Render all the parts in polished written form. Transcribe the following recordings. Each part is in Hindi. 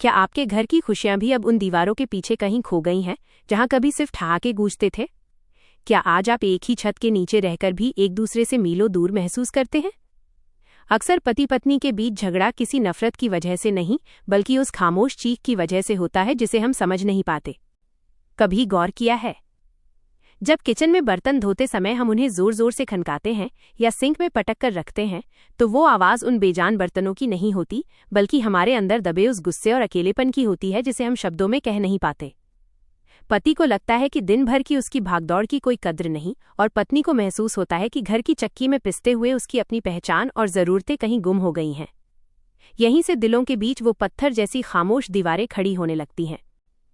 क्या आपके घर की खुशियां भी अब उन दीवारों के पीछे कहीं खो गई हैं, जहां कभी सिर्फ ठहाके गूंजते थे? क्या आज आप एक ही छत के नीचे रहकर भी एक दूसरे से मीलों दूर महसूस करते हैं? अक्सर पति पत्नी के बीच झगड़ा किसी नफरत की वजह से नहीं, बल्कि उस खामोश चीख की वजह से होता है जिसे हम समझ नहीं पाते। कभी गौर किया है, जब किचन में बर्तन धोते समय हम उन्हें जोर जोर से खनकाते हैं या सिंक में पटक कर रखते हैं, तो वो आवाज़ उन बेजान बर्तनों की नहीं होती, बल्कि हमारे अंदर दबे उस गुस्से और अकेलेपन की होती है जिसे हम शब्दों में कह नहीं पाते। पति को लगता है कि दिन भर की उसकी भागदौड़ की कोई कद्र नहीं, और पत्नी को महसूस होता है कि घर की चक्की में पिसते हुए उसकी अपनी पहचान और ज़रूरतें कहीं गुम हो गई हैं। यहीं से दिलों के बीच वो पत्थर जैसी खामोश दीवारें खड़ी होने लगती हैं।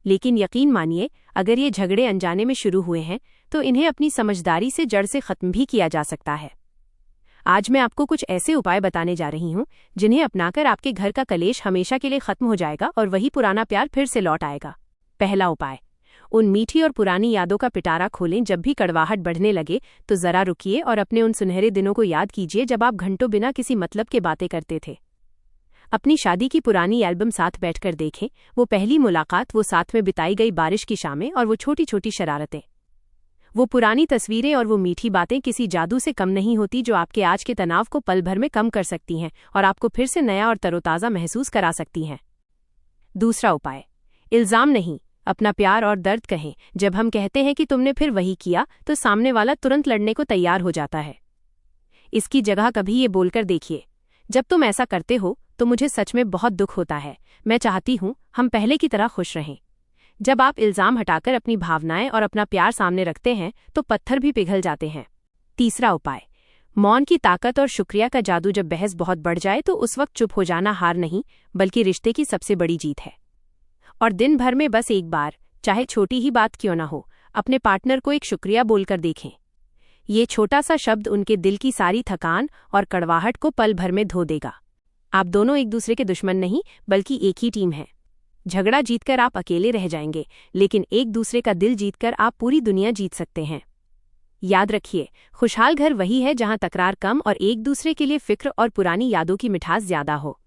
लेकिन यकीन मानिए, अगर ये झगड़े अनजाने में शुरू हुए हैं तो इन्हें अपनी समझदारी से जड़ से खत्म भी किया जा सकता है। आज मैं आपको कुछ ऐसे उपाय बताने जा रही हूं जिन्हें अपनाकर आपके घर का कलेश हमेशा के लिए खत्म हो जाएगा और वही पुराना प्यार फिर से लौट आएगा। पहला उपाय, उन मीठी और पुरानी यादों का पिटारा खोलें। जब भी कड़वाहट बढ़ने लगे तो जरा रुकिए और अपने उन सुनहरे दिनों को याद कीजिए जब आप घंटों बिना किसी मतलब के बातें करते थे। अपनी शादी की पुरानी एल्बम साथ बैठकर देखें, वो पहली मुलाकात, वो साथ में बिताई गई बारिश की शामें और वो छोटी छोटी शरारतें। वो पुरानी तस्वीरें और वो मीठी बातें किसी जादू से कम नहीं होती, जो आपके आज के तनाव को पल भर में कम कर सकती हैं और आपको फिर से नया और तरोताज़ा महसूस करा सकती हैं। दूसरा उपाय, इल्ज़ाम नहीं, अपना प्यार और दर्द कहें। जब हम कहते हैं कि तुमने फिर वही किया, तो सामने वाला तुरंत लड़ने को तैयार हो जाता है। इसकी जगह कभी ये बोलकर देखिए, जब तुम ऐसा करते हो तो मुझे सच में बहुत दुख होता है, मैं चाहती हूँ हम पहले की तरह खुश रहें। जब आप इल्ज़ाम हटाकर अपनी भावनाएं और अपना प्यार सामने रखते हैं तो पत्थर भी पिघल जाते हैं। तीसरा उपाय, मौन की ताकत और शुक्रिया का जादू। जब बहस बहुत बढ़ जाए तो उस वक्त चुप हो जाना हार नहीं, बल्कि रिश्ते की सबसे बड़ी जीत है। और दिन भर में बस एक बार, चाहे छोटी ही बात क्यों ना हो, अपने पार्टनर को एक शुक्रिया बोलकर देखें। ये छोटा सा शब्द उनके दिल की सारी थकान और कड़वाहट को पल भर में धो देगा। आप दोनों एक दूसरे के दुश्मन नहीं, बल्कि एक ही टीम हैं। झगड़ा जीतकर आप अकेले रह जाएंगे, लेकिन एक दूसरे का दिल जीतकर आप पूरी दुनिया जीत सकते हैं। याद रखिए, खुशहाल घर वही है जहां तकरार कम और एक दूसरे के लिए फिक्र और पुरानी यादों की मिठास ज्यादा हो।